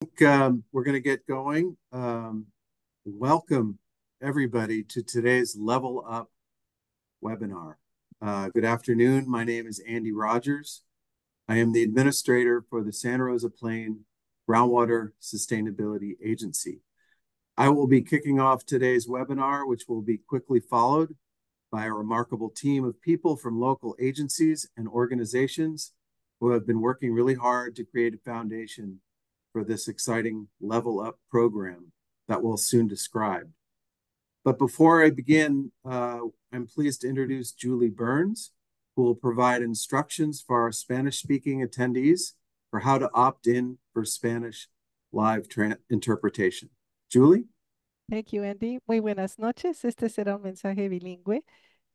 We're going to get going. Welcome, everybody, to today's Level Up webinar. Good afternoon. My name is Andy Rogers. I am the administrator for the San Rosa Plain Groundwater Sustainability Agency. I will be kicking off today's webinar, which will be quickly followed by a remarkable team of people from local agencies and organizations who have been working really hard to create a foundation for this exciting Level Up program that we'll soon describe. But before I begin, I'm pleased to introduce Julie Burns, who will provide instructions for our Spanish-speaking attendees for how to opt in for Spanish live interpretation. Julie? Thank you, Andy. Muy buenas noches. Este será un mensaje bilingüe.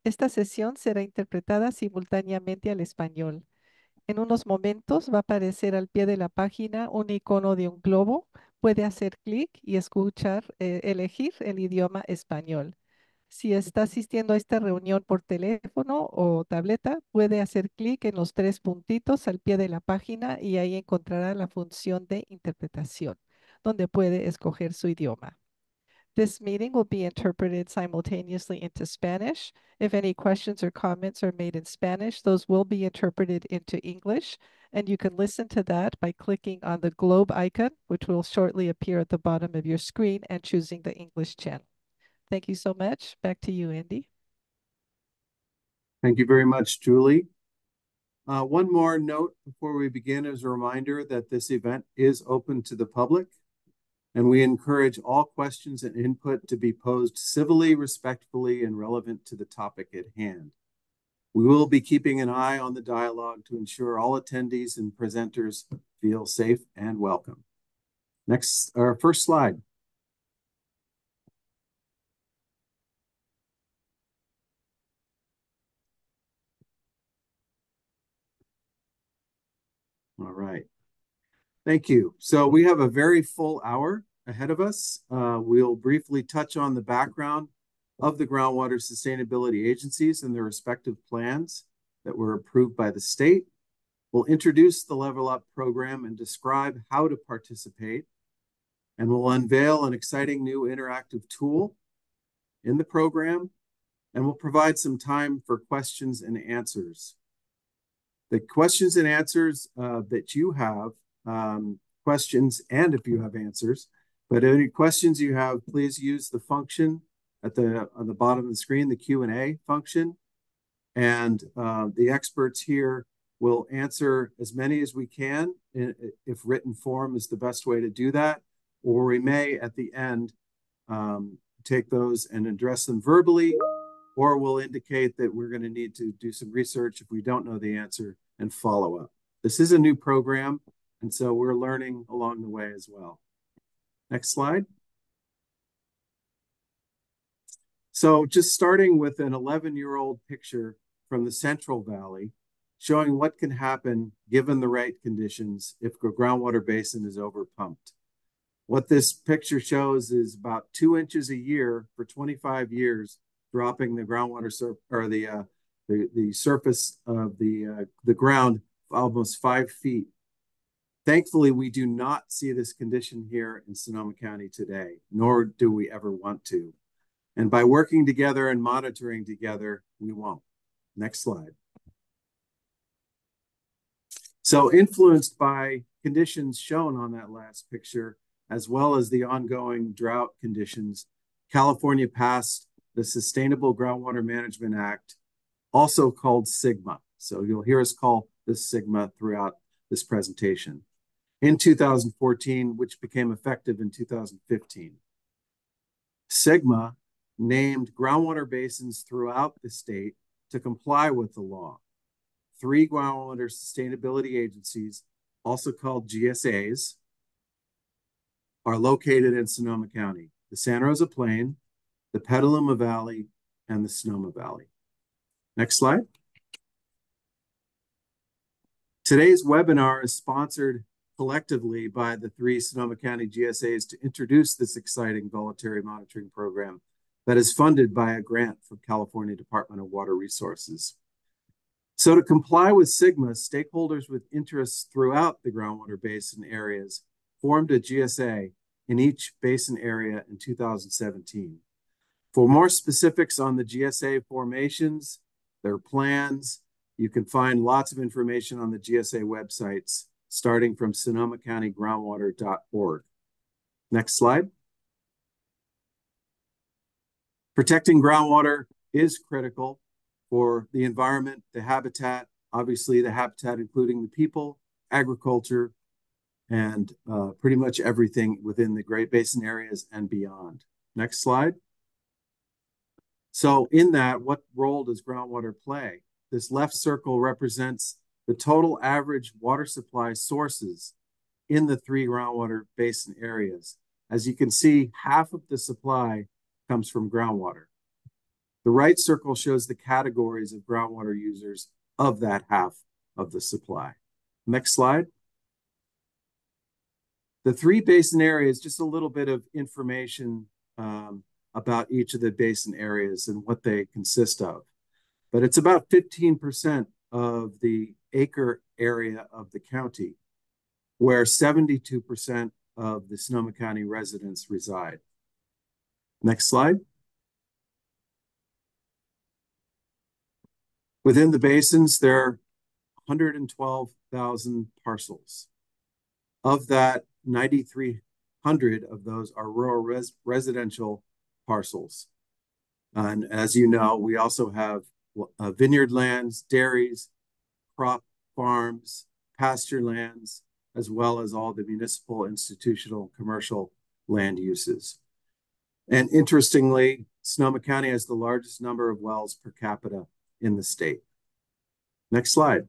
Esta sesión será interpretada simultáneamente al español. En unos momentos va a aparecer al pie de la página un icono de un globo. Puede hacer clic y elegir el idioma español. Si está asistiendo a esta reunión por teléfono o tableta, puede hacer clic en los 3 puntitos al pie de la página y ahí encontrará la función de interpretación, donde puede escoger su idioma. This meeting will be interpreted simultaneously into Spanish. If any questions or comments are made in Spanish, those will be interpreted into English, and you can listen to that by clicking on the globe icon, which will shortly appear at the bottom of your screen, and choosing the English channel. Thank you so much. Back to you, Andy. Thank you very much, Julie. One more note before we begin as a reminder that this event is open to the public, and we encourage all questions and input to be posed civilly, respectfully, and relevant to the topic at hand. We will be keeping an eye on the dialogue to ensure all attendees and presenters feel safe and welcome. Next, our first slide. All right. Thank you. So we have a very full hour ahead of us. We'll briefly touch on the background of the groundwater sustainability agencies and their respective plans that were approved by the state. We'll introduce the Level Up program and describe how to participate. And we'll unveil an exciting new interactive tool in the program. And we'll provide some time for questions and answers. The questions and answers that you have, questions and if you have answers, but any questions you have, please use the function on the bottom of the screen, the Q&A function. And the experts here will answer as many as we can if written form is the best way to do that. Or we may, at the end, take those and address them verbally, or we'll indicate that we're going to need to do some research if we don't know the answer and follow up. This is a new program, and so we're learning along the way as well. Next slide. So just starting with an 11-year-old picture from the Central Valley, showing what can happen given the right conditions if a groundwater basin is overpumped. What this picture shows is about 2 inches a year for 25 years, dropping the groundwater the surface of the ground almost 5 feet. Thankfully, we do not see this condition here in Sonoma County today, nor do we ever want to. And by working together and monitoring together, we won't. Next slide. So influenced by conditions shown on that last picture, as well as the ongoing drought conditions, California passed the Sustainable Groundwater Management Act, also called SGMA. So you'll hear us call this SGMA throughout this presentation, in 2014, which became effective in 2015. SGMA named groundwater basins throughout the state to comply with the law. 3 groundwater sustainability agencies, also called GSAs, are located in Sonoma County: the San Rosa Plain, the Petaluma Valley, and the Sonoma Valley. Next slide. Today's webinar is sponsored collectively by the 3 Sonoma County GSAs to introduce this exciting voluntary monitoring program that is funded by a grant from California Department of Water Resources. So to comply with SGMA, stakeholders with interests throughout the groundwater basin areas formed a GSA in each basin area in 2017. For more specifics on the GSA formations, their plans, you can find lots of information on the GSA websites, starting from sonomacountygroundwater.org. Next slide. Protecting groundwater is critical for the environment, the habitat, obviously the habitat including the people, agriculture, and pretty much everything within the Great Basin areas and beyond. Next slide. So in that, what role does groundwater play? This left circle represents the total average water supply sources in the 3 groundwater basin areas. As you can see, half of the supply comes from groundwater. The right circle shows the categories of groundwater users of that half of the supply. Next slide. The 3 basin areas, just a little bit of information about each of the basin areas and what they consist of. But it's about 15% of the acre area of the county, where 72% of the Sonoma County residents reside. Next slide. Within the basins, there are 112,000 parcels. Of that, 9,300 of those are rural residential parcels. And as you know, we also have vineyard lands, dairies, crop farms, pasture lands, as well as all the municipal, institutional, commercial land uses. And interestingly, Sonoma County has the largest number of wells per capita in the state. Next slide.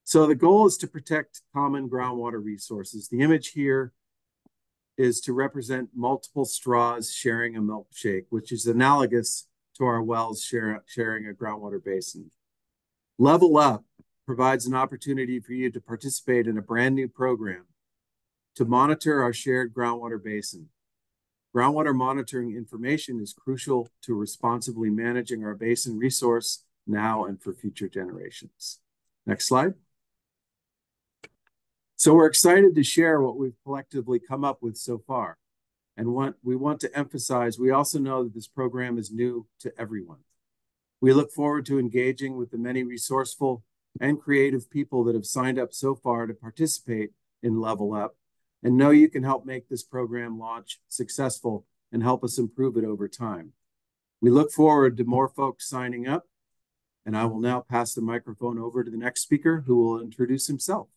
So the goal is to protect common groundwater resources. The image here is to represent multiple straws sharing a milkshake, which is analogous to our wells sharing a groundwater basin. Level Up provides an opportunity for you to participate in a brand new program to monitor our shared groundwater basin. Groundwater monitoring information is crucial to responsibly managing our basin resource now and for future generations. Next slide. So we're excited to share what we've collectively come up with so far. And what we want to emphasize, we also know that this program is new to everyone. We look forward to engaging with the many resourceful and creative people that have signed up so far to participate in Level Up, and know you can help make this program launch successful and help us improve it over time. We look forward to more folks signing up, and I will now pass the microphone over to the next speaker, who will introduce himself.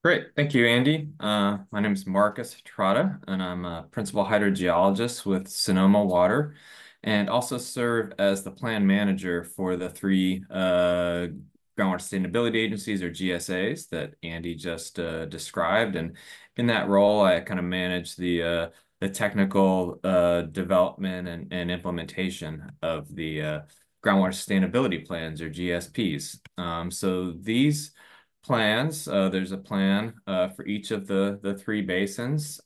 Great. Thank you, Andy. My name is Marcus Trotta, and I'm a principal hydrogeologist with Sonoma Water, and also serve as the plan manager for the 3 groundwater sustainability agencies, or GSAs, that Andy just described. And in that role, I kind of manage the technical development and implementation of the groundwater sustainability plans, or GSPs. So these plans, there's a plan for each of the 3 basins.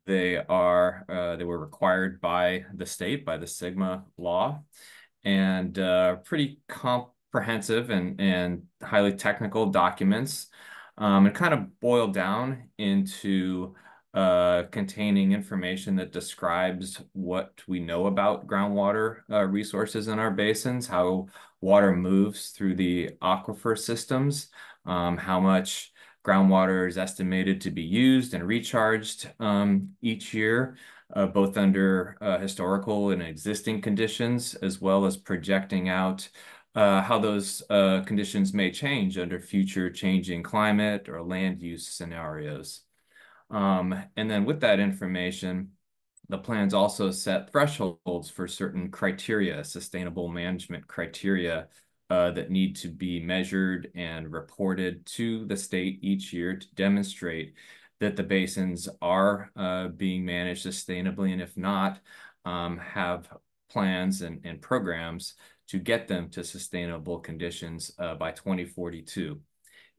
They were required by the state, by the SGMA law, and pretty comprehensive and highly technical documents. And kind of boiled down into containing information that describes what we know about groundwater resources in our basins, how water moves through the aquifer systems, how much groundwater is estimated to be used and recharged each year, both under historical and existing conditions, as well as projecting out how those conditions may change under future changing climate or land use scenarios. And then with that information, the plans also set thresholds for certain criteria, sustainable management criteria, that need to be measured and reported to the state each year to demonstrate that the basins are being managed sustainably, and if not, have plans and programs to get them to sustainable conditions by 2042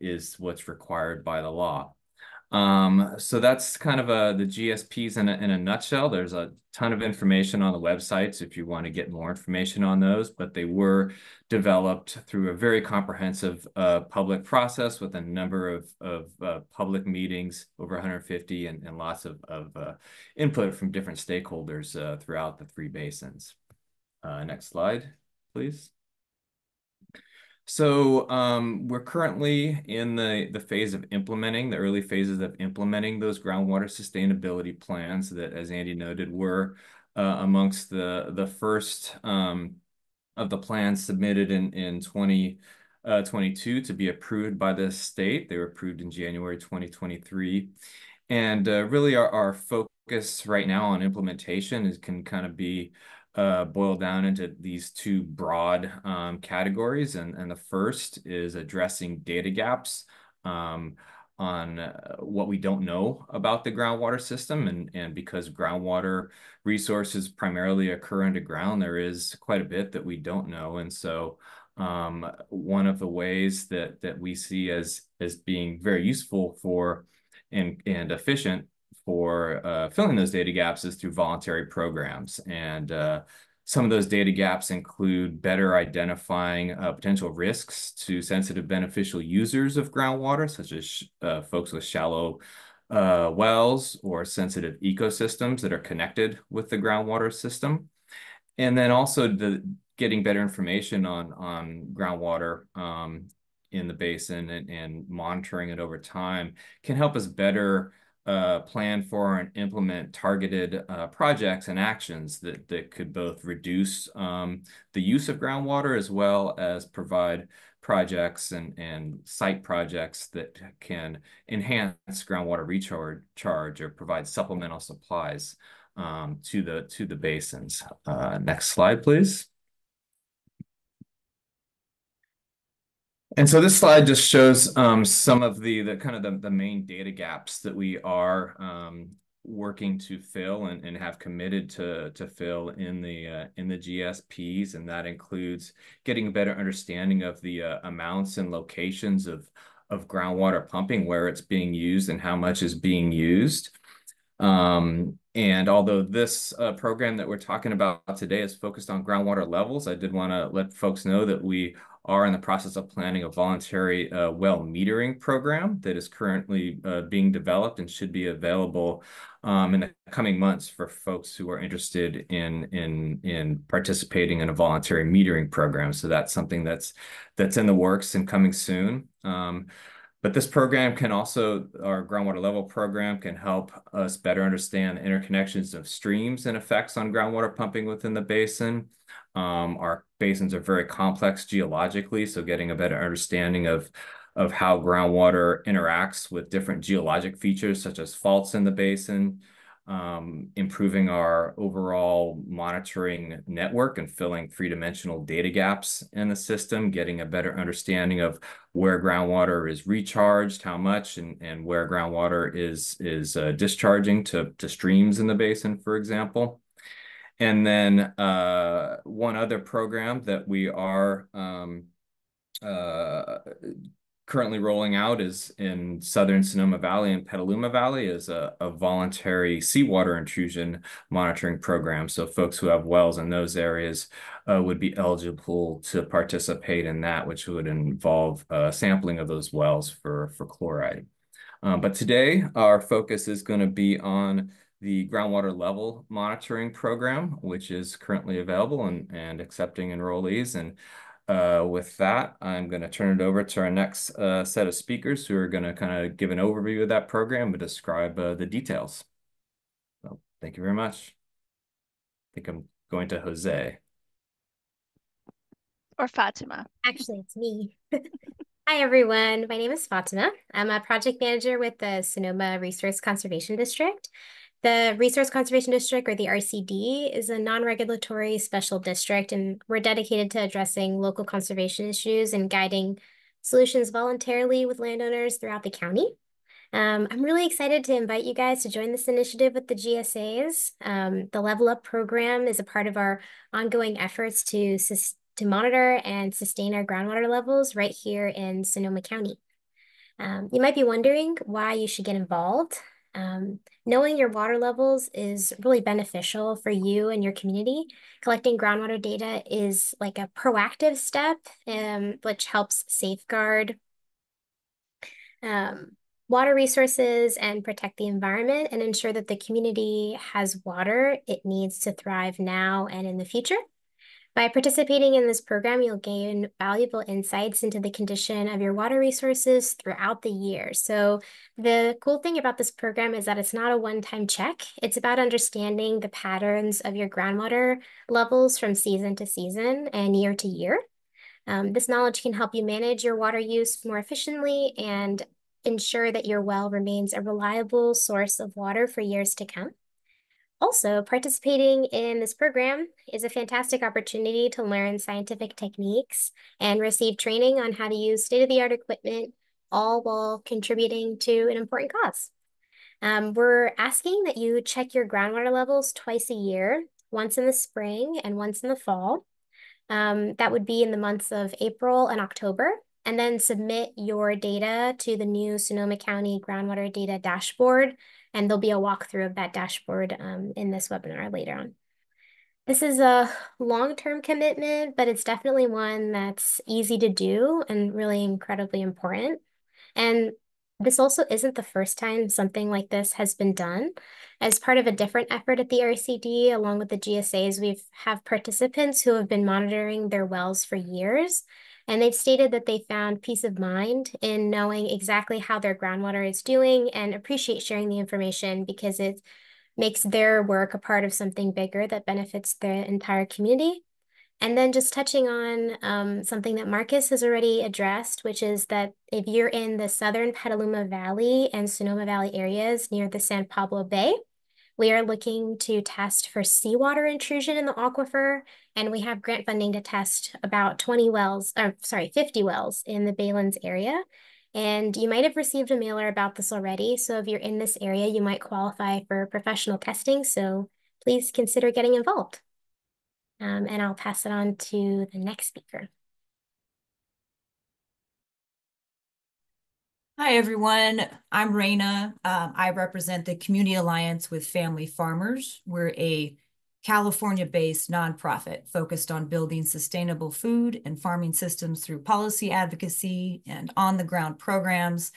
is what's required by the law. So that's kind of the GSPs in a nutshell. There's a ton of information on the websites if you want to get more information on those, but they were developed through a very comprehensive public process with a number of public meetings, over 150, and lots of input from different stakeholders throughout the three basins. Next slide, please. So we're currently in the phase of implementing, the early phases of implementing those groundwater sustainability plans that, as Andy noted, were amongst the first of the plans submitted in 2022 to be approved by the state. They were approved in January 2023. And really our focus right now on implementation can kind of be boiled down into these two broad categories. And the first is addressing data gaps on what we don't know about the groundwater system. And because groundwater resources primarily occur underground, there is quite a bit that we don't know. And so one of the ways that we see as being very useful for and efficient for filling those data gaps is through voluntary programs. And some of those data gaps include better identifying potential risks to sensitive beneficial users of groundwater, such as folks with shallow wells or sensitive ecosystems that are connected with the groundwater system. And then also getting better information on groundwater in the basin and monitoring it over time can help us better plan for and implement targeted projects and actions that could both reduce the use of groundwater as well as provide projects and site projects that can enhance groundwater recharge or provide supplemental supplies to the basins. Next slide, please. And so this slide just shows some of the kind of the main data gaps that we are working to fill and have committed to fill in the GSPs, and that includes getting a better understanding of the amounts and locations of groundwater pumping, where it's being used and how much is being used. And although this program that we're talking about today is focused on groundwater levels, I did want to let folks know that we are in the process of planning a voluntary well metering program that is currently being developed and should be available in the coming months for folks who are interested in participating in a voluntary metering program. So that's something that's in the works and coming soon. But this program can also, our groundwater level program can help us better understand the interconnections of streams and effects on groundwater pumping within the basin. Our basins are very complex geologically, so getting a better understanding of how groundwater interacts with different geologic features such as faults in the basin, improving our overall monitoring network and filling three-dimensional data gaps in the system, getting a better understanding of where groundwater is recharged, how much, and where groundwater is discharging to streams in the basin, for example. And then one other program that we are currently rolling out is in southern Sonoma Valley and Petaluma Valley is a voluntary seawater intrusion monitoring program. So folks who have wells in those areas would be eligible to participate in that, which would involve sampling of those wells for chloride. But today, our focus is going to be on the groundwater level monitoring program, which is currently available and accepting enrollees. And with that, I'm going to turn it over to our next set of speakers who are going to kind of give an overview of that program and describe the details. So thank you very much. I think I'm going to Jose. Or Fatima. Actually, it's me. Hi, everyone. My name is Fatima. I'm a project manager with the Sonoma Resource Conservation District. The Resource Conservation District, or the RCD, is a non-regulatory special district, and we're dedicated to addressing local conservation issues and guiding solutions voluntarily with landowners throughout the county. I'm really excited to invite you guys to join this initiative with the GSAs. The Level Up program is a part of our ongoing efforts to monitor and sustain our groundwater levels right here in Sonoma County. You might be wondering why you should get involved. Knowing your water levels is really beneficial for you and your community. Collecting groundwater data is like a proactive step, which helps safeguard water resources and protect the environment and ensure that the community has water it needs to thrive now and in the future. By participating in this program, you'll gain valuable insights into the condition of your water resources throughout the year. So the cool thing about this program is that it's not a one-time check. It's about understanding the patterns of your groundwater levels from season to season and year to year. This knowledge can help you manage your water use more efficiently and ensure that your well remains a reliable source of water for years to come. Also, participating in this program is a fantastic opportunity to learn scientific techniques and receive training on how to use state-of-the-art equipment, all while contributing to an important cause. We're asking that you check your groundwater levels twice a year, once in the spring and once in the fall. That would be in the months of April and October, and then submit your data to the new Sonoma County Groundwater Data Dashboard, and there'll be a walkthrough of that dashboard in this webinar later on. This is a long-term commitment, but it's definitely one that's easy to do and really incredibly important. And this also isn't the first time something like this has been done. As part of a different effort at the RCD, along with the GSAs, we have participants who have been monitoring their wells for years, and they've stated that they found peace of mind in knowing exactly how their groundwater is doing and appreciate sharing the information because it makes their work a part of something bigger that benefits the entire community. And then just touching on something that Marcus has already addressed, which is that if you're in the southern Petaluma Valley and Sonoma Valley areas near the San Pablo Bay, we are looking to test for seawater intrusion in the aquifer, and we have grant funding to test about 50 wells in the Baylands area. And you might have received a mailer about this already, so if you're in this area, you might qualify for professional testing, so please consider getting involved. And I'll pass it on to the next speaker. Hi, everyone. I'm Reyna. I represent the Community Alliance with Family Farmers. We're a California-based nonprofit focused on building sustainable food and farming systems through policy advocacy and on-the-ground programs.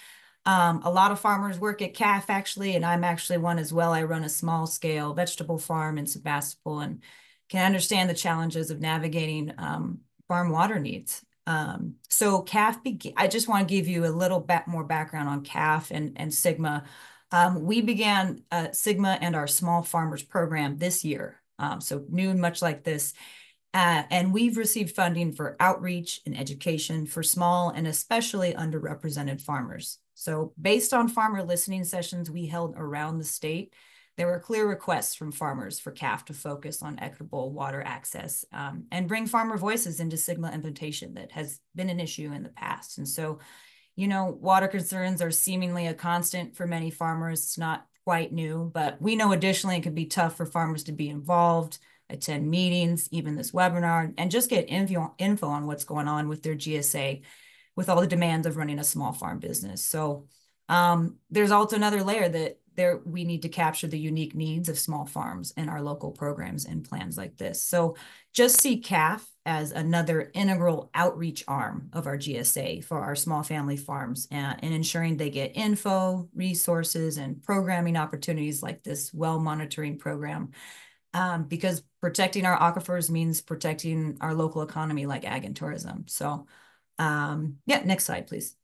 A lot of farmers work at CAFF, actually, and I'm actually one as well. I run a small-scale vegetable farm in Sebastopol and can understand the challenges of navigating farm water needs. So CAFF, I just want to give you a little more background on CAFF and Sigma. We began Sigma and our small farmers program this year, so new and much like this. And we've received funding for outreach and education for small and especially underrepresented farmers. So based on farmer listening sessions we held around the state, there were clear requests from farmers for CAFF to focus on equitable water access and bring farmer voices into Sigma implementation that has been an issue in the past. And so, you know, water concerns are seemingly a constant for many farmers. It's not quite new, but we know additionally it can be tough for farmers to be involved, attend meetings, even this webinar, and just get info on what's going on with their GSA with all the demands of running a small farm business. So there's also another layer that we need to capture the unique needs of small farms in our local programs and plans like this. So just see CAFF as another integral outreach arm of our GSA for our small family farms and ensuring they get info, resources, and programming opportunities like this well monitoring program. Because protecting our aquifers means protecting our local economy like ag and tourism. So yeah, next slide, please.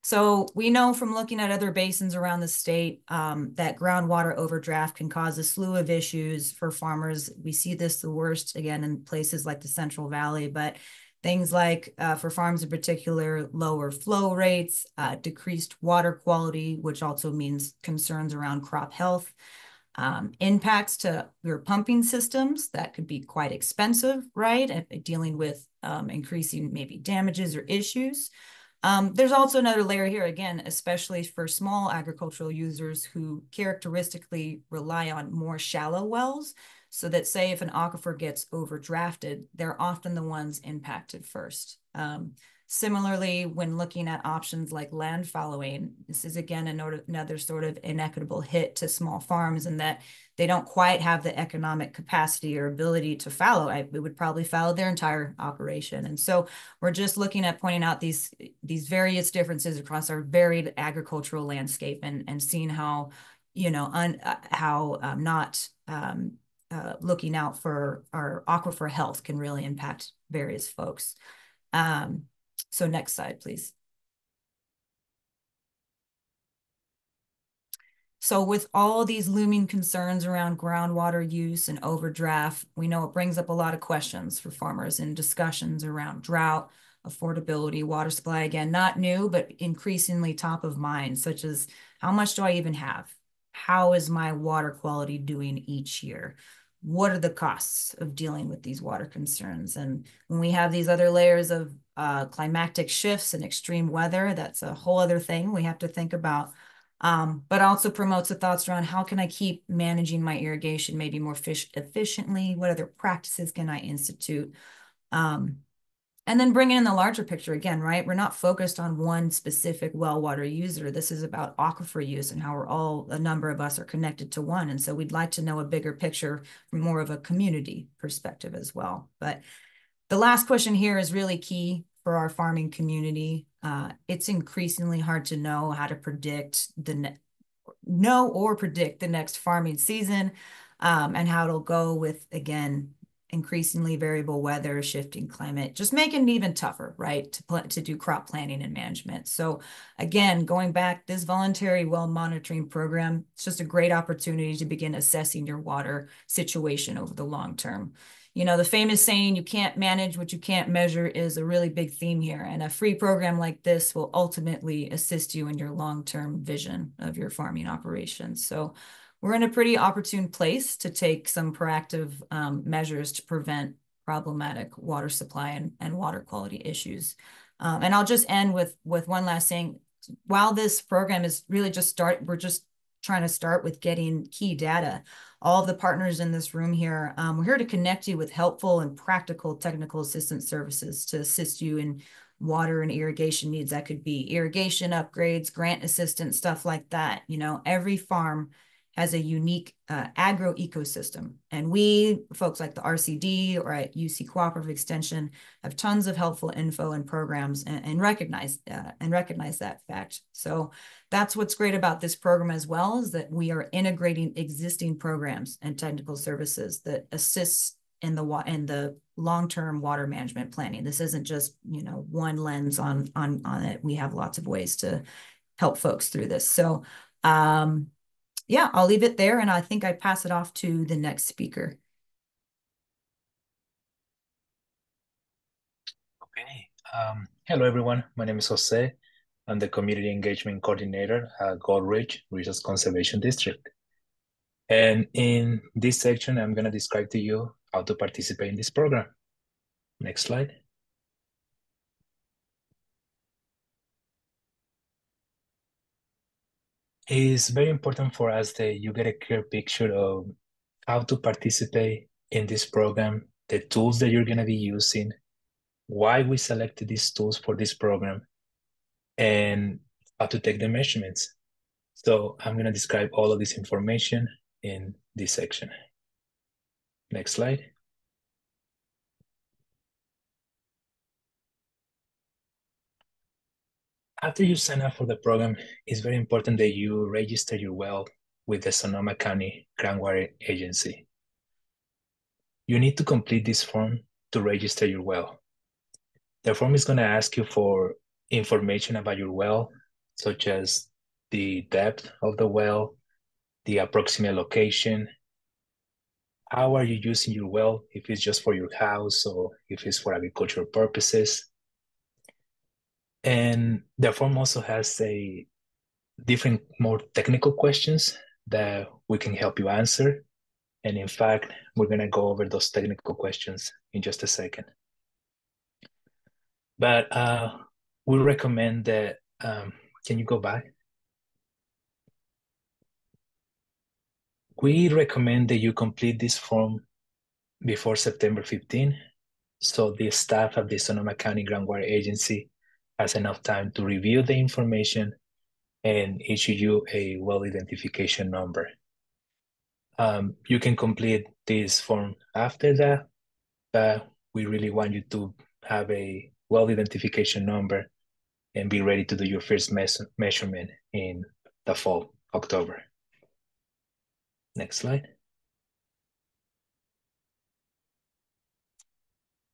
So we know from looking at other basins around the state that groundwater overdraft can cause a slew of issues for farmers. We see this the worst, again, in places like the Central Valley, but things like, for farms in particular, lower flow rates, decreased water quality, which also means concerns around crop health, impacts to your pumping systems that could be quite expensive, right? And dealing with increasing maybe damages or issues. There's also another layer here, again, especially for small agricultural users who characteristically rely on more shallow wells. so that say if an aquifer gets overdrafted, they're often the ones impacted first. Similarly, when looking at options like land fallowing, this is again another sort of inequitable hit to small farms in that they don't quite have the economic capacity or ability to fallow. It would probably fallow their entire operation. And so we're just looking at pointing out these various differences across our varied agricultural landscape and seeing how, you know, looking out for our aquifer health can really impact various folks. So next slide, please. So with all these looming concerns around groundwater use and overdraft, we know it brings up a lot of questions for farmers and discussions around drought, affordability, water supply, again, not new, but increasingly top of mind, such as how much do I even have? How is my water quality doing each year? What are the costs of dealing with these water concerns? And when we have these other layers of climatic shifts and extreme weather, that's a whole other thing we have to think about. But also promotes the thoughts around how can I keep managing my irrigation maybe more efficiently? What other practices can I institute? And then bringing in the larger picture again, right? We're not focused on one specific well water user. This is about aquifer use and how a number of us are connected to one. And so we'd like to know a bigger picture from more of a community perspective as well. But the last question here is really key for our farming community. It's increasingly hard to know how to predict predict the next farming season and how it'll go with, again, increasingly variable weather, shifting climate, just making it even tougher, right, to do crop planning and management. So again, going back, this voluntary well monitoring program, it's just a great opportunity to begin assessing your water situation over the long term. You know, the famous saying, you can't manage what you can't measure, is a really big theme here. And a free program like this will ultimately assist you in your long-term vision of your farming operations. So we're in a pretty opportune place to take some proactive measures to prevent problematic water supply and water quality issues. And I'll just end with one last thing. While this program is really we're just trying to start with getting key data. All of the partners in this room here, we're here to connect you with helpful and practical technical assistance services to assist you in water and irrigation needs. That could be irrigation upgrades, grant assistance, stuff like that. You know, every farm has a unique agro ecosystem. And we, folks like the RCD or at UC Cooperative Extension, have tons of helpful info and programs and recognize that fact. So that's what's great about this program as well, is that we are integrating existing programs and technical services that assist in the long-term water management planning. This isn't just, you know, one lens on it. We have lots of ways to help folks through this. So yeah, I'll leave it there, and I think I pass it off to the next speaker. Okay. Hello, everyone. My name is Jose. I'm the Community Engagement Coordinator at Ridge Resource Conservation District. And in this section, I'm going to describe to you how to participate in this program. Next slide. It's very important for us that you get a clear picture of how to participate in this program, the tools that you're going to be using, why we selected these tools for this program, and how to take the measurements. So I'm going to describe all of this information in this section. Next slide. After you sign up for the program, it's very important that you register your well with the Sonoma County Groundwater Agency. You need to complete this form to register your well. The form is going to ask you for information about your well, such as the depth of the well, the approximate location, how are you using your well, if it's just for your house or if it's for agricultural purposes. And the form also has a different, more technical questions that we can help you answer. And in fact, we're going to go over those technical questions in just a second. But we recommend that, can you go back? We recommend that you complete this form before September 15, so the staff of the Sonoma County Groundwater Agency has enough time to review the information and issue you a well identification number. You can complete this form after that, but we really want you to have a well identification number and be ready to do your first measurement in the fall, October. Next slide.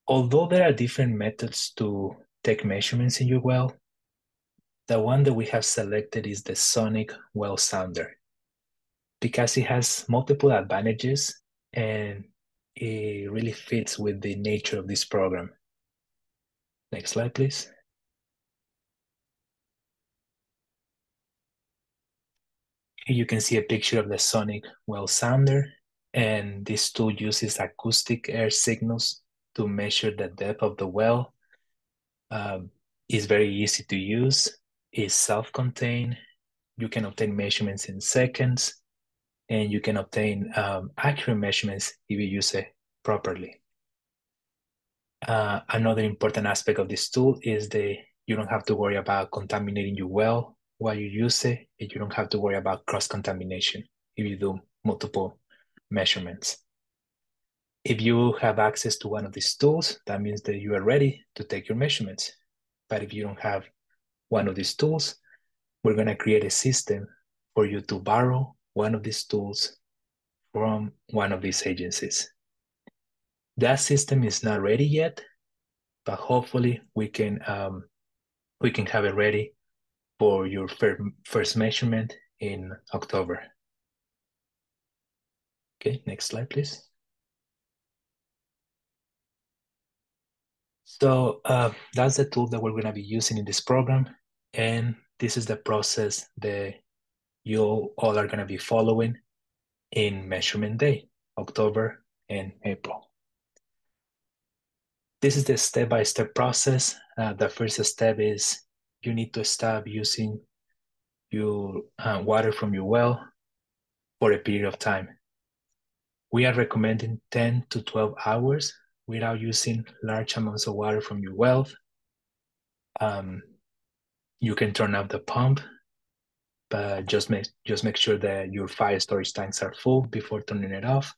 Although there are different methods to take measurements in your well, the one that we have selected is the sonic well sounder because it has multiple advantages and it really fits with the nature of this program. Next slide, please. Here you can see a picture of the sonic well sounder, and this tool uses acoustic air signals to measure the depth of the well. It's very easy to use. It's self-contained. You can obtain measurements in seconds, and you can obtain accurate measurements if you use it properly. Another important aspect of this tool is that you don't have to worry about contaminating your well while you use it, and you don't have to worry about cross-contamination if you do multiple measurements. If you have access to one of these tools, that means that you are ready to take your measurements. But if you don't have one of these tools, we're going to create a system for you to borrow one of these tools from one of these agencies. That system is not ready yet, but hopefully we can have it ready for your first measurement in October. Okay, next slide, please. So that's the tool that we're going to be using in this program, and this is the process that you all are going to be following in measurement day, October and April. This is the step-by-step process. The first step is you need to stop using your water from your well for a period of time. We are recommending 10 to 12 hours without using large amounts of water from your well. You can turn off the pump, but just make sure that your fire storage tanks are full before turning it off.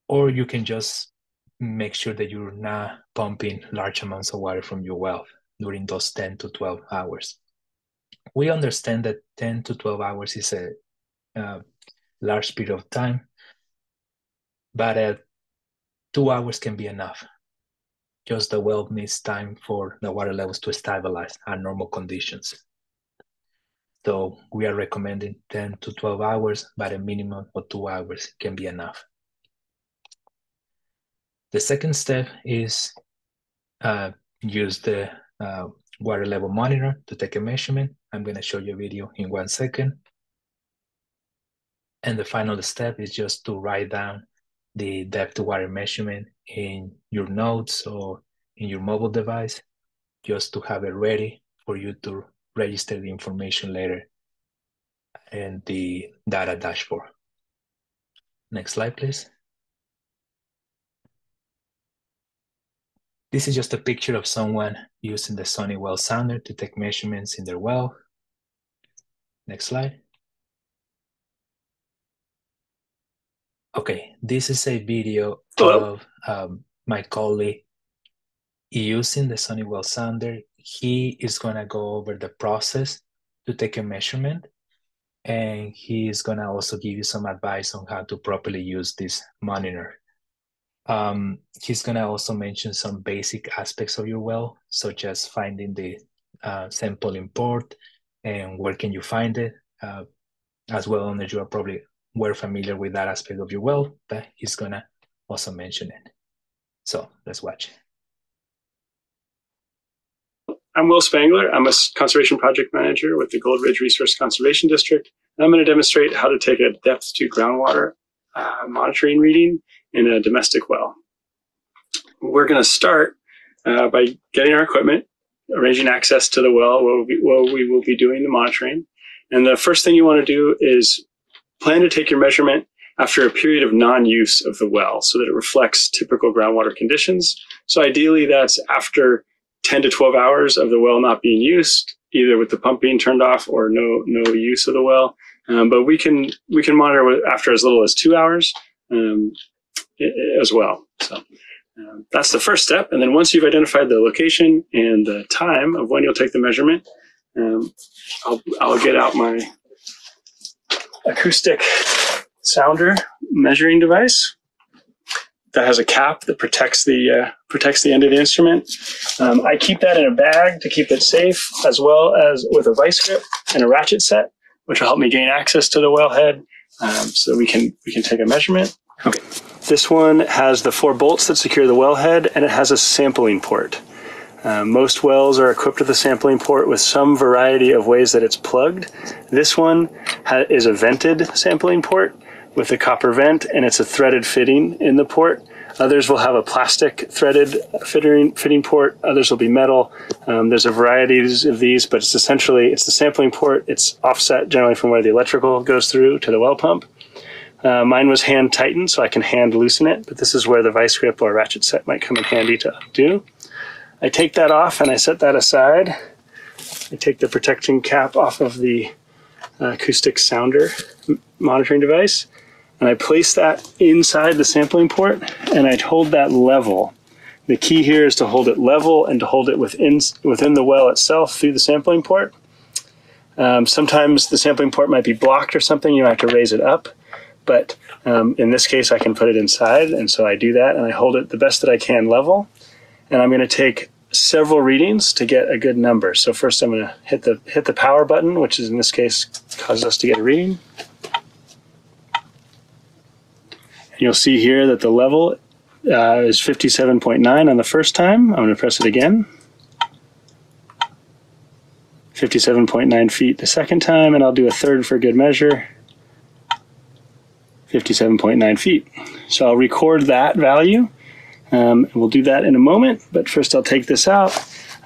Or you can just make sure that you're not pumping large amounts of water from your well during those 10 to 12 hours. We understand that 10 to 12 hours is a large period of time, but 2 hours can be enough. Just the well needs time for the water levels to stabilize at normal conditions. So we are recommending 10 to 12 hours, but a minimum of 2 hours can be enough. The second step is use the water level monitor to take a measurement. I'm going to show you a video in 1 second. And the final step is just to write down the depth to water measurement in your notes or in your mobile device, just to have it ready for you to register the information later in the data dashboard. Next slide, please. This is just a picture of someone using the sonic well sounder to take measurements in their well. Next slide. Okay, this is a video of my colleague using the sonic well sounder. He is gonna go over the process to take a measurement, and he is gonna also give you some advice on how to properly use this monitor. He's gonna also mention some basic aspects of your well, such as finding the sample import and where can you find it, as well as you are probably well familiar with that aspect of your well, but he's gonna also mention it. So let's watch. I'm Will Spangler. I'm a conservation project manager with the Gold Ridge Resource Conservation District. And I'm going to demonstrate how to take a depth to groundwater monitoring reading in a domestic well. We're going to start by getting our equipment, arranging access to the well where we will be doing the monitoring. And the first thing you want to do is plan to take your measurement after a period of non-use of the well so that it reflects typical groundwater conditions. So ideally that's after 10 to 12 hours of the well not being used, either with the pump being turned off or no use of the well. But we can monitor after as little as 2 hours as well. So that's the first step. And then once you've identified the location and the time of when you'll take the measurement, I'll get out my acoustic sounder measuring device that has a cap that protects the end of the instrument. I keep that in a bag to keep it safe, as well as with a vice grip and a ratchet set, which will help me gain access to the wellhead, so we can take a measurement. Okay, this one has the 4 bolts that secure the wellhead, and it has a sampling port. Most wells are equipped with a sampling port with some variety of ways that it's plugged. This one is a vented sampling port with a copper vent, and it's a threaded fitting in the port. Others will have a plastic threaded fitting port. Others will be metal. There's a variety of these, but it's the sampling port. It's offset generally from where the electrical goes through to the well pump. Mine was hand tightened, so I can hand loosen it, but this is where the vice grip or ratchet set might come in handy to do. I take that off and I set that aside. I take the protection cap off of the acoustic sounder monitoring device, and I place that inside the sampling port, and I hold that level. The key here is to hold it level and to hold it within the well itself through the sampling port. Sometimes the sampling port might be blocked or something. You have to raise it up, but in this case I can put it inside, and so I do that, and I hold it the best that I can level. And I'm going to take several readings to get a good number. So first I'm going to hit the power button, which is in this case causes us to get a reading. And you'll see here that the level is 57.9 on the first time. I'm going to press it again. 57.9 feet the second time, and I'll do a third for good measure. 57.9 feet. So I'll record that value. We'll do that in a moment, but first I'll take this out.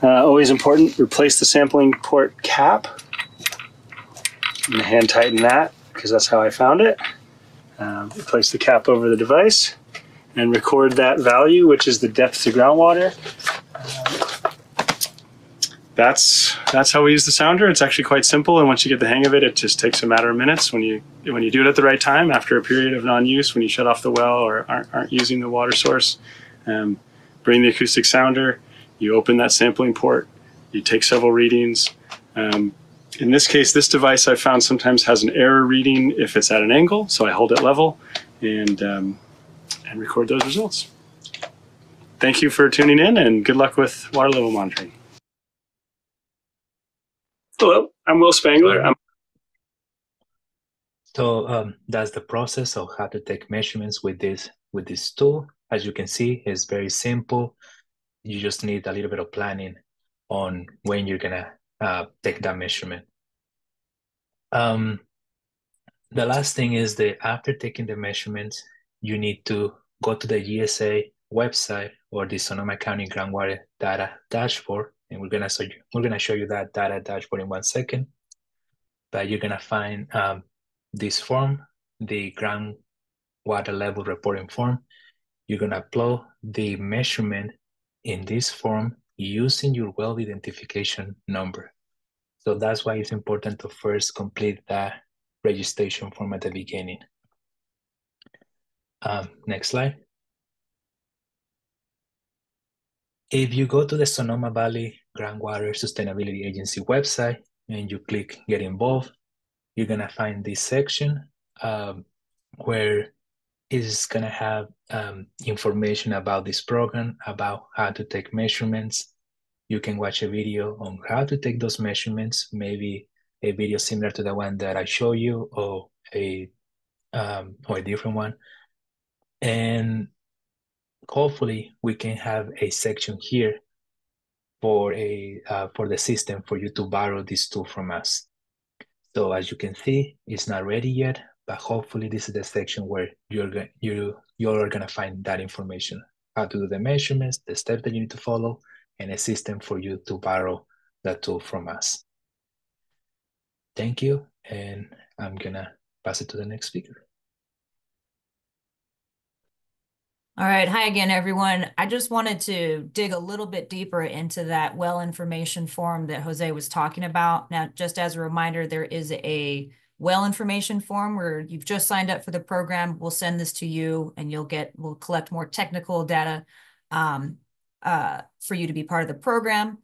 Always important, replace the sampling port cap. I'm going to hand tighten that because that's how I found it. Place the cap over the device and record that value, which is the depth to groundwater. That's how we use the sounder. It's actually quite simple, and once you get the hang of it, it just takes a matter of minutes. When you do it at the right time, after a period of non-use, when you shut off the well or aren't using the water source, bring the acoustic sounder, you open that sampling port, you take several readings. In this case, this device I found sometimes has an error reading if it's at an angle, so I hold it level and record those results. Thank you for tuning in, and good luck with water level monitoring. Hello, I'm Will Spangler. So that's the process of how to take measurements with this tool. As you can see, it's very simple. You just need a little bit of planning on when you're gonna take that measurement. The last thing is that after taking the measurements, you need to go to the GSA website or the Sonoma County Groundwater Data Dashboard, and we're gonna show you that data dashboard in 1 second. But you're gonna find this form, the groundwater level reporting form. You're gonna upload the measurement in this form using your well identification number. So that's why it's important to first complete that registration form at the beginning. Next slide. If you go to the Sonoma Valley Groundwater Sustainability Agency website and you click Get Involved, you're gonna find this section where it's gonna have information about this program, about how to take measurements. You can watch a video on how to take those measurements, maybe a video similar to the one that I show you, or a different one. And hopefully we can have a section here for the system for you to borrow this tool from us. So as you can see, it's not ready yet, but hopefully this is the section where you're gonna find that information, how to do the measurements, the steps that you need to follow, and a system for you to borrow that tool from us. Thank you, and I'm gonna pass it to the next speaker. All right. Hi again, everyone. I just wanted to dig a little bit deeper into that well information form that Jose was talking about. Now, just as a reminder, there is a well information form where you've just signed up for the program. We'll send this to you and we'll collect more technical data for you to be part of the program.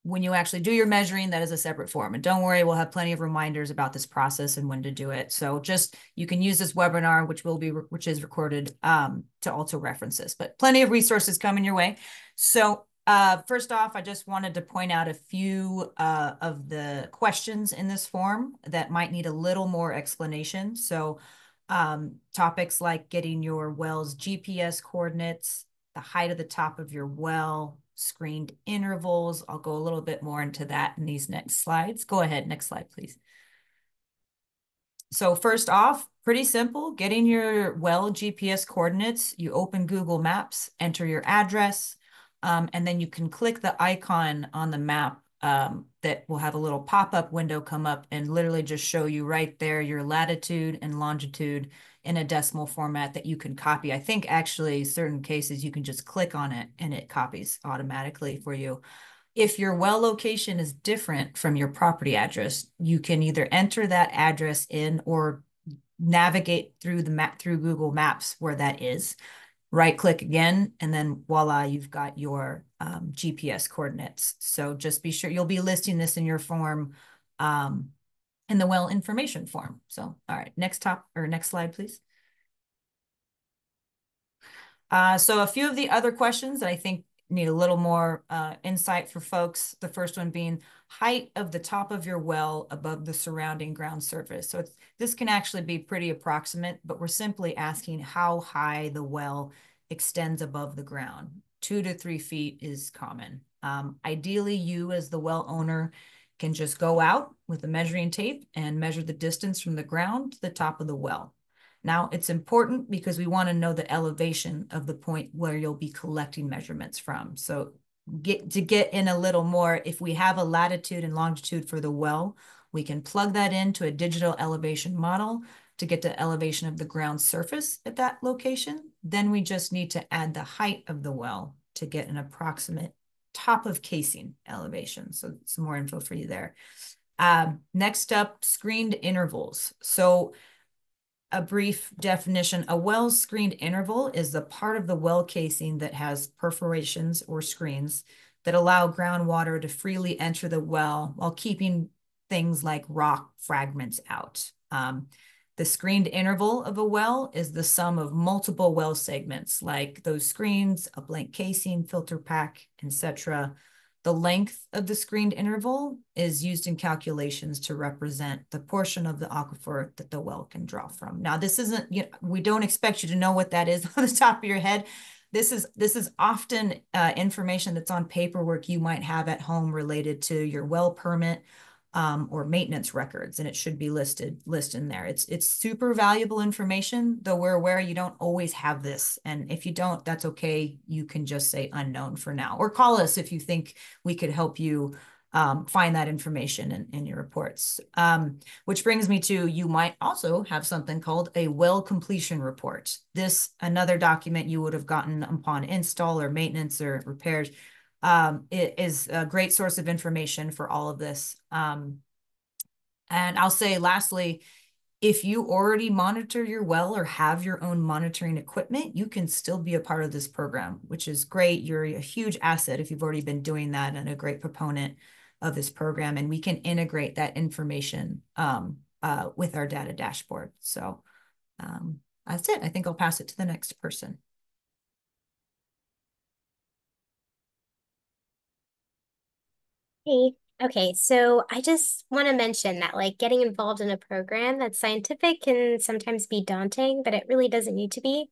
When you actually do your measuring, that is a separate form. And don't worry, we'll have plenty of reminders about this process and when to do it. So just, you can use this webinar, which is recorded, to also reference this, but plenty of resources coming your way. So first off, I just wanted to point out a few of the questions in this form that might need a little more explanation. So topics like getting your well's GPS coordinates, the height of the top of your well, screened intervals. I'll go a little bit more into that in these next slides. Go ahead, next slide, please. So first off, pretty simple, getting your well GPS coordinates. You open Google Maps, enter your address, and then you can click the icon on the map that will have a little pop-up window come up and literally just show you right there your latitude and longitude in a decimal format that you can copy. I think actually certain cases you can just click on it and it copies automatically for you. If your well location is different from your property address, you can either enter that address in or navigate through the map through Google Maps where that is. Right click again, and then voila, you've got your GPS coordinates. So just be sure you'll be listing this in your form, in the well information form. So, all right, next slide, please. So a few of the other questions that I think need a little more insight for folks. The first one being height of the top of your well above the surrounding ground surface. So this can actually be pretty approximate, but we're simply asking how high the well extends above the ground. 2 to 3 feet is common. Ideally, you as the well owner can just go out with a measuring tape and measure the distance from the ground to the top of the well. Now, it's important because we want to know the elevation of the point where you'll be collecting measurements from. So to get in a little more, if we have a latitude and longitude for the well, we can plug that into a digital elevation model to get the elevation of the ground surface at that location. Then we just need to add the height of the well to get an approximate top of casing elevation. So some more info for you there. Next up, screened intervals. So a brief definition, a well's screened interval is the part of the well casing that has perforations or screens that allow groundwater to freely enter the well while keeping things like rock fragments out. The screened interval of a well is the sum of multiple well segments like those screens, a blank casing, filter pack, etc. The length of the screened interval is used in calculations to represent the portion of the aquifer that the well can draw from. Now, this isn't, we don't expect you to know what that is on the top of your head. This is often information that's on paperwork you might have at home related to your well permit or maintenance records, and it should be listed in there. It's super valuable information, though we're aware you don't always have this. And if you don't, that's okay. You can just say unknown for now, or call us if you think we could help you find that information in your reports. Which brings me to, you might also have something called a well completion report. This, another document you would have gotten upon install or maintenance or repairs. It is a great source of information for all of this. And I'll say lastly, if you already monitor your well or have your own monitoring equipment, you can still be a part of this program, which is great. You're a huge asset if you've already been doing that and a great proponent of this program. And we can integrate that information with our data dashboard. So that's it. I think I'll pass it to the next person. Hey, okay, so I just want to mention that like getting involved in a program that's scientific can sometimes be daunting, but it really doesn't need to be.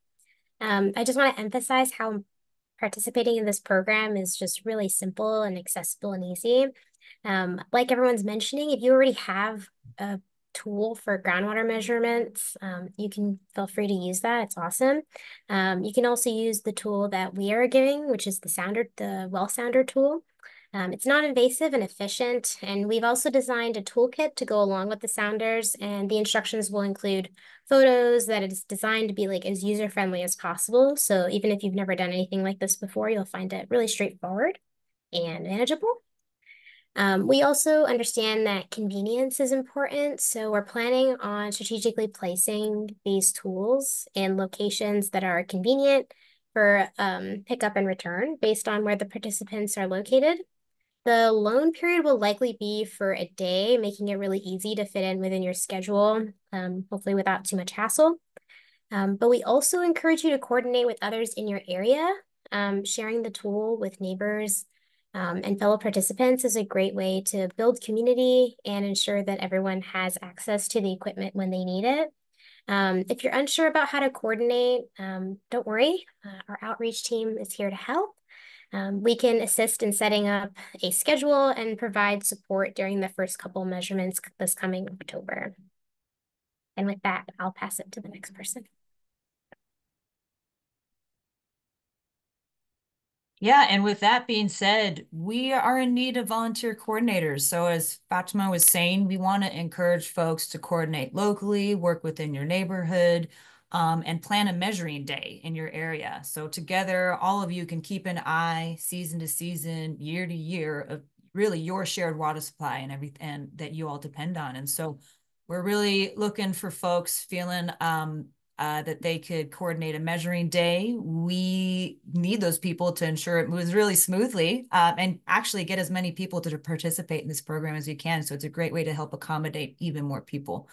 I just want to emphasize how participating in this program is just really simple and accessible and easy. Like everyone's mentioning, if you already have a tool for groundwater measurements, you can feel free to use that. It's awesome. You can also use the tool that we are giving, which is the well sounder tool. It's non-invasive and efficient, and we've also designed a toolkit to go along with the sounders, and the instructions will include photos that is designed to be like as user-friendly as possible. So even if you've never done anything like this before, you'll find it really straightforward and manageable. We also understand that convenience is important, so we're planning on strategically placing these tools in locations that are convenient for pickup and return based on where the participants are located. The loan period will likely be for a day, making it really easy to fit in within your schedule, hopefully without too much hassle. But we also encourage you to coordinate with others in your area. Sharing the tool with neighbors and fellow participants is a great way to build community and ensure that everyone has access to the equipment when they need it. If you're unsure about how to coordinate, don't worry. Our outreach team is here to help. We can assist in setting up a schedule and provide support during the first couple measurements this coming October. And with that, I'll pass it to the next person. Yeah, and with that being said, we are in need of volunteer coordinators. So as Fatima was saying, we want to encourage folks to coordinate locally, work within your neighborhood, and plan a measuring day in your area. So together, all of you can keep an eye season to season, year to year of really your shared water supply and everything that you all depend on. And so we're really looking for folks feeling that they could coordinate a measuring day. We need those people to ensure it moves really smoothly and actually get as many people to participate in this program as we can. So it's a great way to help accommodate even more people.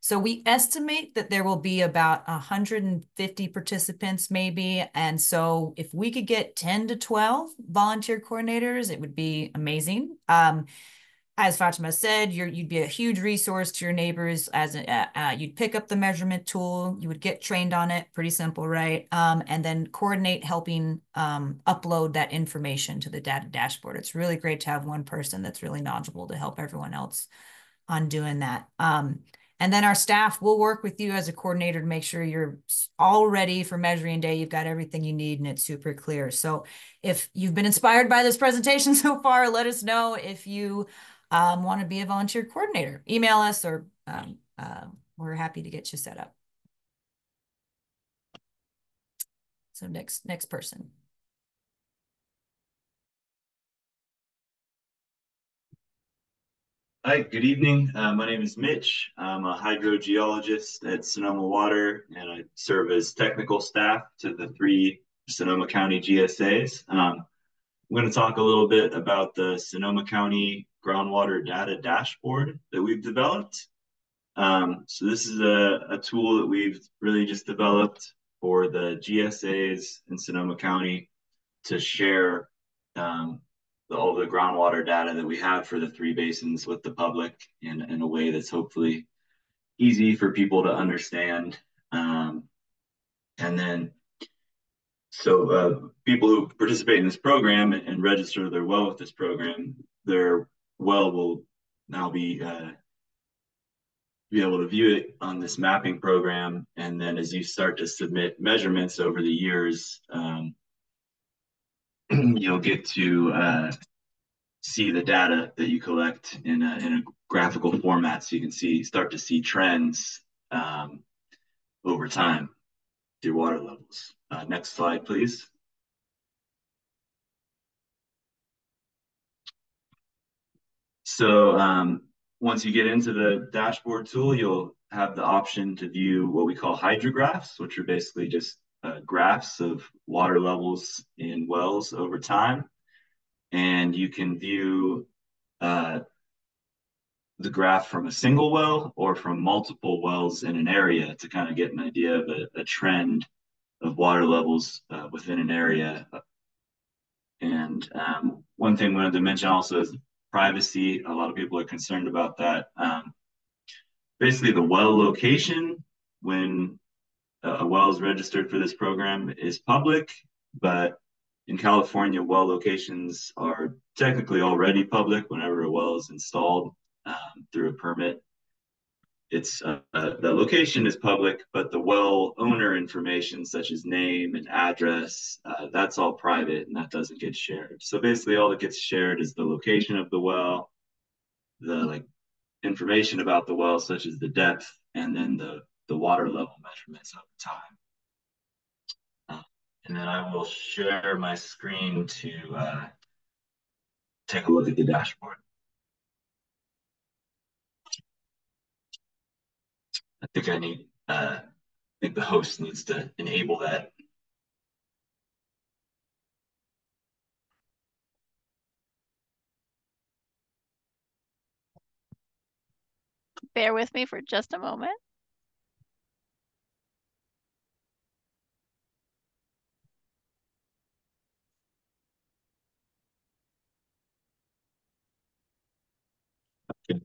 So we estimate that there will be about 150 participants maybe. And so if we could get 10 to 12 volunteer coordinators, it would be amazing. As Fatima said, you'd be a huge resource to your neighbors. As you'd pick up the measurement tool, you would get trained on it, pretty simple, right? And then coordinate helping upload that information to the data dashboard. It's really great to have one person that's really knowledgeable to help everyone else on doing that. And then our staff will work with you as a coordinator to make sure you're all ready for measuring day. You've got everything you need and it's super clear. So if you've been inspired by this presentation so far, let us know if you want to be a volunteer coordinator. Email us or we're happy to get you set up. So next person. Hi, good evening. My name is Mitch. I'm a hydrogeologist at Sonoma Water, and I serve as technical staff to the 3 Sonoma County GSAs. I'm going to talk a little bit about the Sonoma County Groundwater Data Dashboard that we've developed. So this is a tool that we've really just developed for the GSAs in Sonoma County to share all the groundwater data that we have for the 3 basins with the public in a way that's hopefully easy for people to understand. And then, so people who participate in this program and register their well with this program, their well will now be able to view it on this mapping program. And then as you start to submit measurements over the years, you'll get to see the data that you collect in a graphical format, so you can start to see trends over time through water levels. Next slide, please. So once you get into the dashboard tool, you'll have the option to view what we call hydrographs, which are basically just graphs of water levels in wells over time. And you can view the graph from a single well or from multiple wells in an area to kind of get an idea of a trend of water levels within an area. And one thing I wanted to mention also is privacy. A lot of people are concerned about that. Basically, the well location when a well is registered for this program is public, but in California, well locations are technically already public whenever a well is installed through a permit. the location is public, but the well owner information such as name and address, that's all private and that doesn't get shared. So basically all that gets shared is the location of the well, the information about the well, such as the depth, and then the water level measurements over time. And then I will share my screen to take a look at the dashboard. I think the host needs to enable that. Bear with me for just a moment. Okay.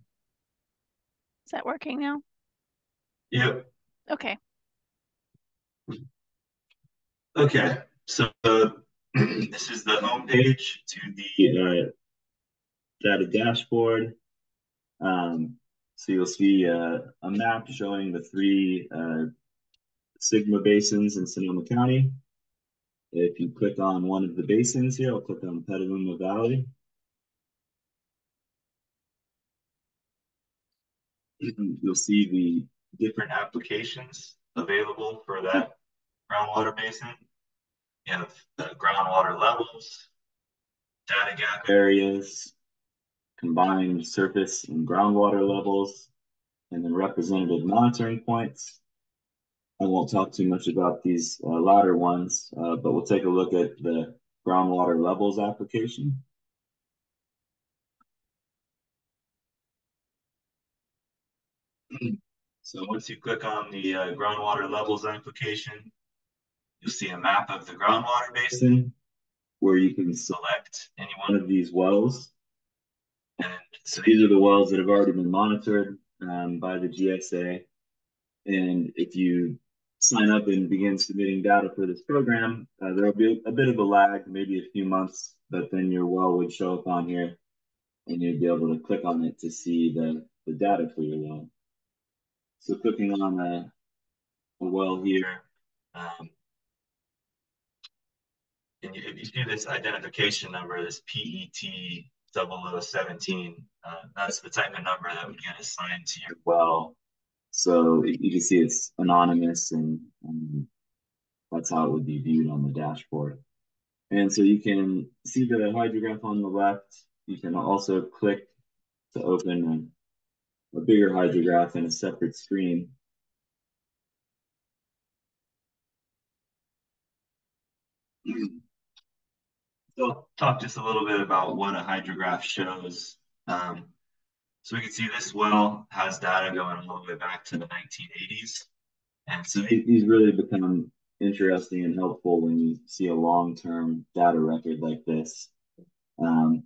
Is that working now? Yep. Okay. Okay. So this is the home page to the data dashboard. So you'll see a map showing the three Sigma basins in Sonoma County. If you click on one of the basins here, I'll click on Petaluma Valley. You'll see the different applications available for that groundwater basin. You have groundwater levels, data gap areas, combined surface and groundwater levels, and then representative monitoring points. I won't talk too much about these latter ones, but we'll take a look at the groundwater levels application. So once you click on the groundwater levels application, you'll see a map of the groundwater basin where you can select any one of these wells. And so these are the wells that have already been monitored by the GSA. And if you sign up and begin submitting data for this program, there will be a bit of a lag, maybe a few months, but then your well would show up on here and you'd be able to click on it to see the data for your well. So clicking on a well here, and if you see this identification number, this PET 0017, that's the type of number that would get assigned to your well. So you can see it's anonymous, and that's how it would be viewed on the dashboard. And so you can see the hydrograph on the left. You can also click to open a bigger hydrograph in a separate screen. So I'll talk just a little bit about what a hydrograph shows. So we can see this well has data going all the way back to the 1980s. And so these really become interesting and helpful when you see a long-term data record like this. And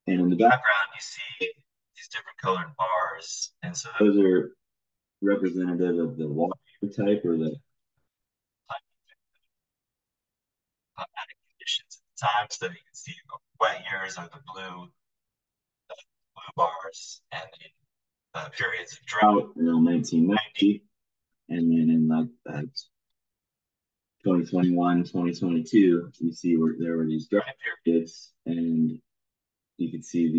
in the background, you see these different colored bars. And so those are representative of the water type or the climatic conditions at the time. So you can see wet years are the blue bars, and then periods of drought around 1990. And then in 2021, 2022, you see where there were these dry periods, and you can see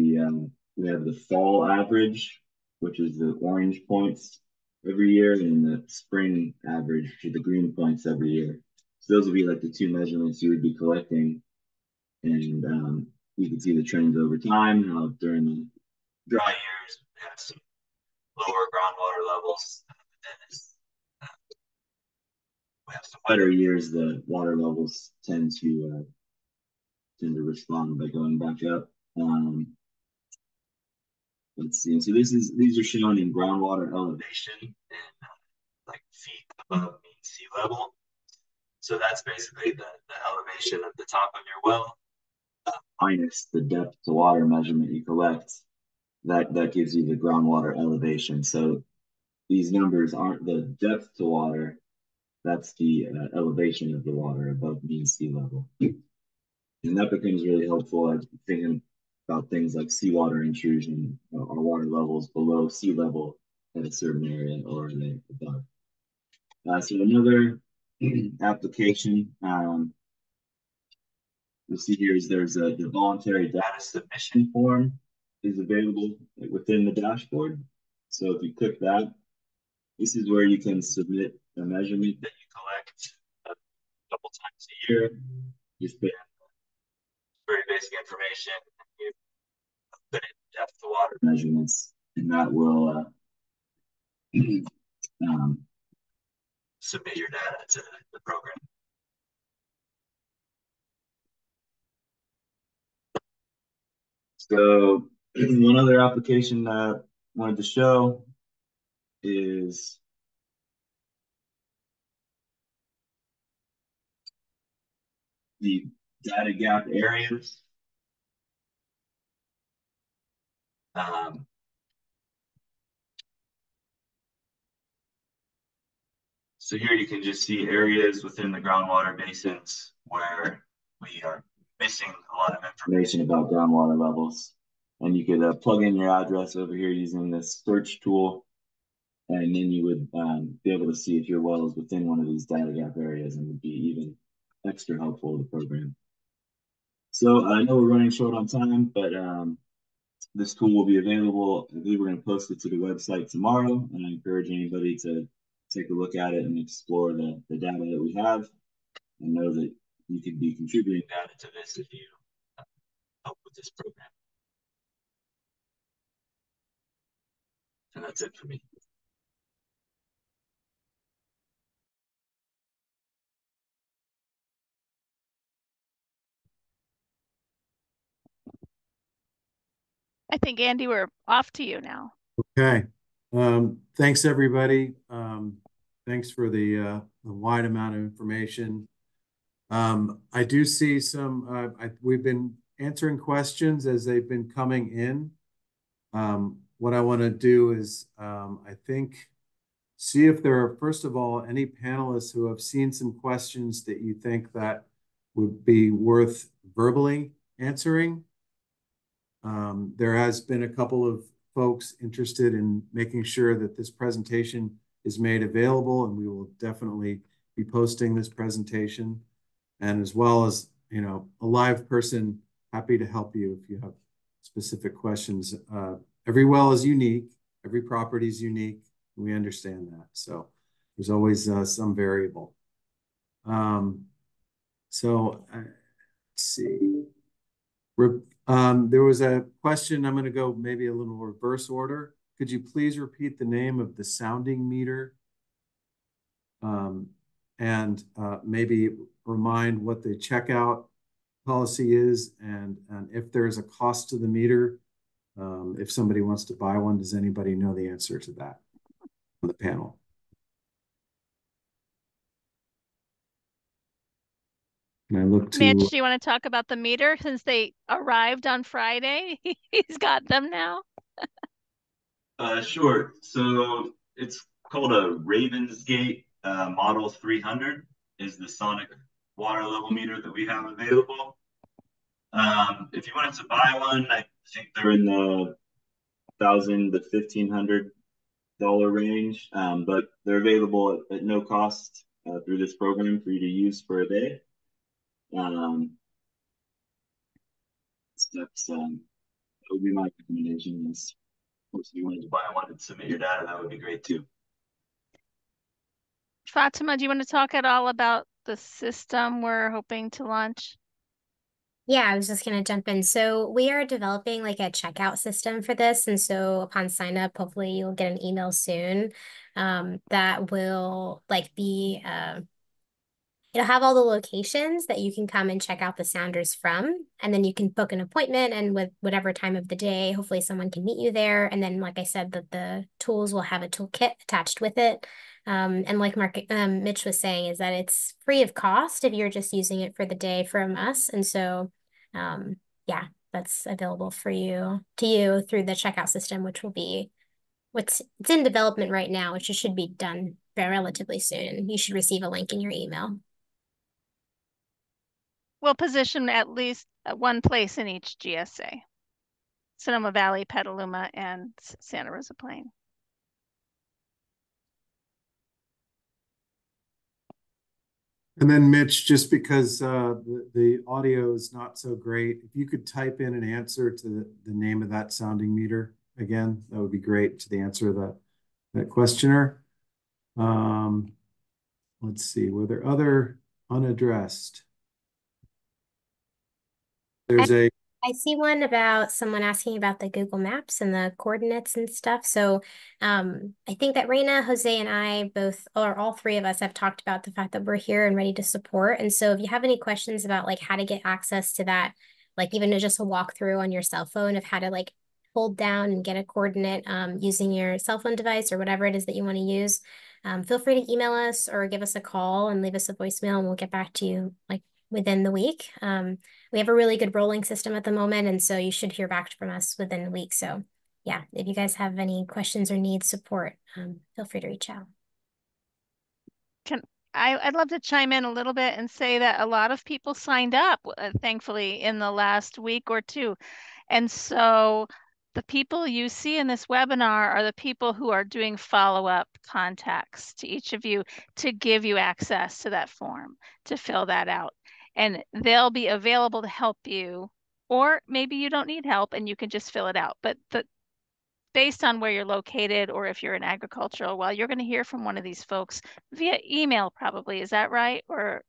we have the fall average, which is the orange points every year, and the spring average, which are the green points every year. So those would be like the two measurements you would be collecting, and you can see the trends over time. How during the dry years we have some lower groundwater levels, and then we have some wetter years, the water levels tend to respond by going back up. Let's see. So these are shown in groundwater elevation and like feet above mean sea level. So that's basically the elevation of the top of your well minus the depth to water measurement you collect. That gives you the groundwater elevation. So these numbers aren't the depth to water. That's the elevation of the water above mean sea level. And that becomes really helpful. I'm thinking about things like seawater intrusion or water levels below sea level at a certain area or the above. So another application you'll see here is there's the voluntary data submission form is available within the dashboard. So if you click that, this is where you can submit a measurement that you collect a couple times a year. Just put in very basic information. You put in depth of water measurements, and that will submit your data to the program. So one other application that I wanted to show is the data gap areas. So here you can just see areas within the groundwater basins where we are missing a lot of information about groundwater levels. And you could plug in your address over here using this search tool. And then you would be able to see if your well is within one of these data gap areas, and would be even extra helpful to the program. So I know we're running short on time, but this tool will be available. I believe we're going to post it to the website tomorrow, and I encourage anybody to take a look at it and explore the data that we have, and know that you could be contributing data to this if you help with this program. And that's it for me. I think, Andy, we're off to you now. Okay. Thanks, everybody. Thanks for the wide amount of information. I do see some, we've been answering questions as they've been coming in. What I want to do is, I think, see if there are, first of all, any panelists who have seen some questions that you think that would be worth verbally answering. There has been a couple of folks interested in making sure that this presentation is made available, and we will definitely be posting this presentation. And as well as, you know, a live person, happy to help you if you have specific questions. Every well is unique, every property is unique. We understand that. So there's always some variable. Let's see. There was a question. I'm going to go maybe a little reverse order. Could you please repeat the name of the sounding meter? And maybe remind what the checkout policy is, and if there's a cost to the meter, if somebody wants to buy one. Does anybody know the answer to that on the panel? And I look to Mitch, do you want to talk about the meter since they arrived on Friday? He's got them now. Sure. So it's called a Ravensgate Model 300 is the sonic water level meter that we have available. If you wanted to buy one, I think they're in the $1,000 to $1,500 range, but they're available at no cost through this program for you to use for a day. That would be my recommendation. Is, of course, if you wanted to buy one and submit your data, that would be great too. Fatima, do you want to talk at all about the system we're hoping to launch? Yeah, I was just going to jump in. So we are developing like a checkout system for this. And so upon sign up, hopefully you'll get an email soon that will like be, it'll have all the locations that you can come and check out the sounders from. And then you can book an appointment, and with whatever time of the day, hopefully someone can meet you there. And then, like I said, the tools will have a toolkit attached with it. And like Mitch was saying, is that it's free of cost if you're just using it for the day from us. And so, yeah, that's available for you through the checkout system, which will be it's in development right now, which should be done very relatively soon. You should receive a link in your email. We'll position at least one place in each GSA. Sonoma Valley, Petaluma, and Santa Rosa Plain. And then Mitch, just because the audio is not so great, if you could type in an answer to the name of that sounding meter again, that would be great to the answer of that questioner. Let's see, were there other unaddressed? There's I see one about someone asking about the Google Maps and the coordinates and stuff. So I think that Reyna, Jose, and I both, or all three of us, have talked about the fact that we're here and ready to support. And so if you have any questions about like how to get access to that, like even just a walkthrough on your cell phone of how to like hold down and get a coordinate using your cell phone device or whatever it is that you want to use, feel free to email us or give us a call and leave us a voicemail and we'll get back to you like within the week. We have a really good rolling system at the moment, and so you should hear back from us within a week. So yeah, if you guys have any questions or need support, feel free to reach out. I'd love to chime in a little bit and say that a lot of people signed up, thankfully, in the last week or two. And so the people you see in this webinar are the people who are doing follow-up contacts to each of you to give you access to that form, to fill that out. And they'll be available to help you, or maybe you don't need help and you can just fill it out. But based on where you're located or if you're in agricultural, well, you're going to hear from one of these folks via email probably. Is that right? Or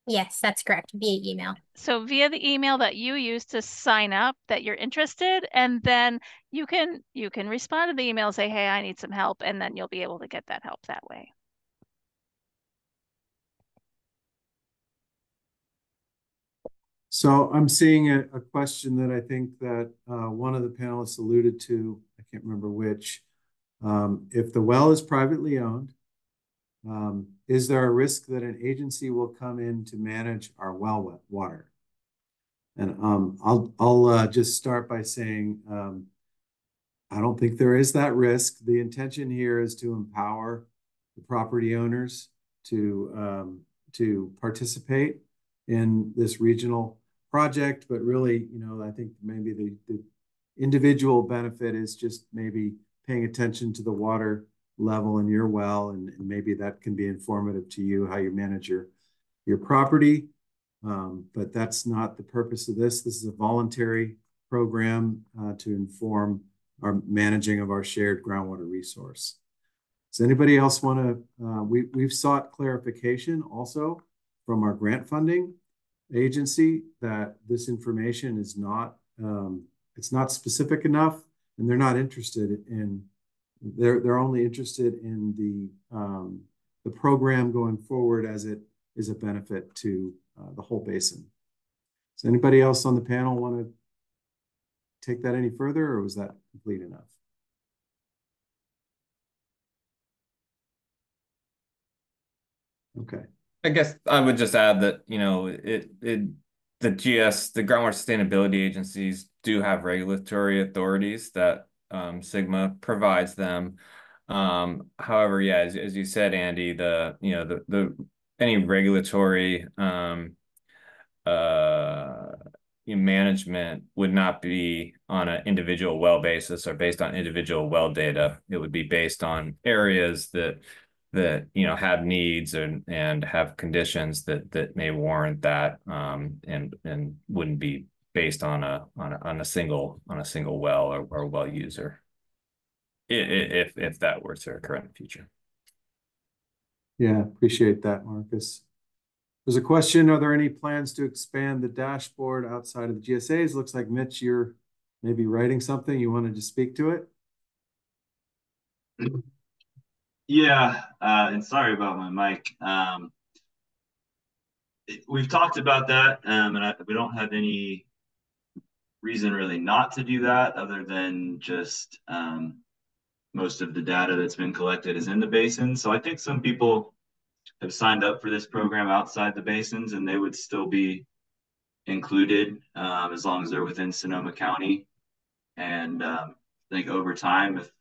Yes, that's correct, via email. so via the email that you use to sign up that you're interested, and then you can respond to the email and say, hey, I need some help, and then you'll be able to get that help that way. So I'm seeing a question that I think that one of the panelists alluded to, I can't remember which. If the well is privately owned, is there a risk that an agency will come in to manage our well water? And I'll just start by saying I don't think there is that risk. The intention here is to empower the property owners to participate in this regional project, but really, I think maybe the individual benefit is just maybe paying attention to the water level in your well, and maybe that can be informative to you how you manage your property. But that's not the purpose of this. This is a voluntary program to inform our managing of our shared groundwater resource. Does anybody else want to? We've sought clarification also from our grant funding agency that this information is not it's not specific enough, and they're not interested in. They're only interested in the program going forward as it is a benefit to the whole basin. Does anybody else on the panel want to take that any further, or was that complete enough? Okay. I guess I would just add that, the groundwater sustainability agencies do have regulatory authorities that Sigma provides them. However, yeah, as you said, Andy, any regulatory management would not be on an individual well basis or based on individual well data. It would be based on areas that have needs and have conditions that may warrant that, and wouldn't be based on a single well or well user, if that were to occur in the future. Yeah, appreciate that, Marcus. There's a question, are there any plans to expand the dashboard outside of the GSAs? Looks like, Mitch, you're maybe writing something. You wanted to speak to it? Yeah, and sorry about my mic. We've talked about that, and we don't have any reason really not to do that other than just most of the data that's been collected is in the basin. So I think some people have signed up for this program outside the basins, and they would still be included as long as they're within Sonoma County. And I think over time, if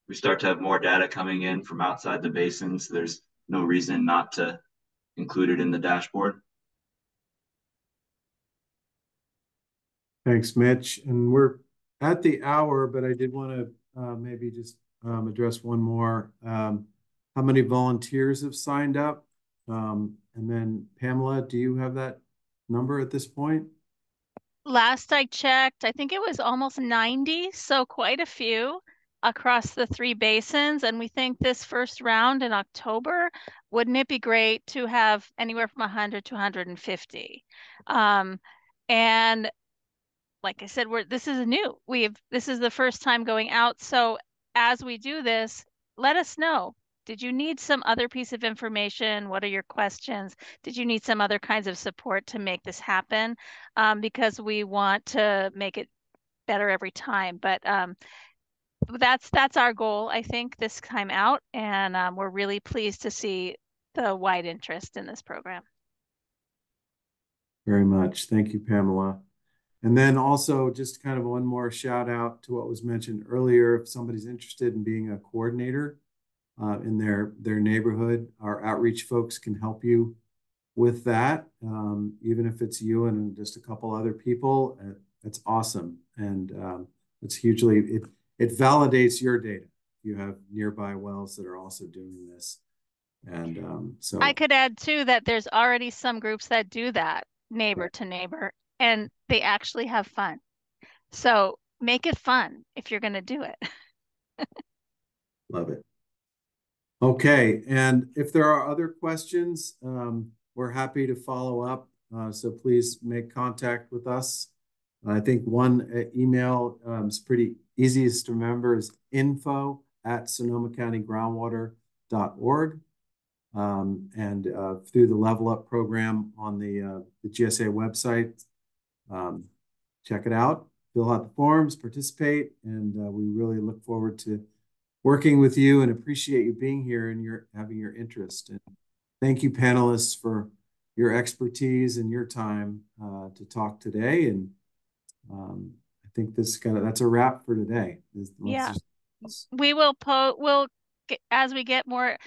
we start to have more data coming in from outside the basins, there's no reason not to include it in the dashboard. Thanks, Mitch. And we're at the hour, but I did want to maybe just address one more. How how many volunteers have signed up? And then Pamela, do you have that number at this point? Last I checked, I think it was almost 90, so quite a few across the 3 basins. And we think this first round in October, wouldn't it be great to have anywhere from 100 to 150? And like I said, this is new. This is the first time going out. So as we do this, let us know. Did you need some other piece of information? What are your questions? Did you need some other kinds of support to make this happen? Because we want to make it better every time. But that's our goal, I think, this time out. And we're really pleased to see the wide interest in this program. Very much. Thank you, Pamela. And then also just kind of one more shout out to what was mentioned earlier. If somebody's interested in being a coordinator in their neighborhood, our outreach folks can help you with that. Even if it's you and just a couple other people, it's awesome. And it's hugely, it validates your data. You have nearby wells that are also doing this. And so I could add too that there's already some groups that do that neighbor to neighbor, and they actually have fun. So make it fun if you're going to do it. Love it. Okay, and if there are other questions, we're happy to follow up. So please make contact with us. I think one email is pretty easiest to remember is info@sonomacountygroundwater.org. And through the Level Up program on the GSA website. Check it out, fill out the forms, participate, and we really look forward to working with you and appreciate you being here and having your interest. And thank you, panelists, for your expertise and your time to talk today. And I think that's a wrap for today. Yeah, we will as we get more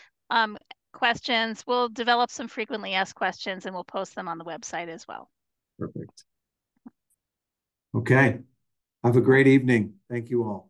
questions, we'll develop some frequently asked questions and we'll post them on the website as well. Perfect. Okay. Have a great evening. Thank you all.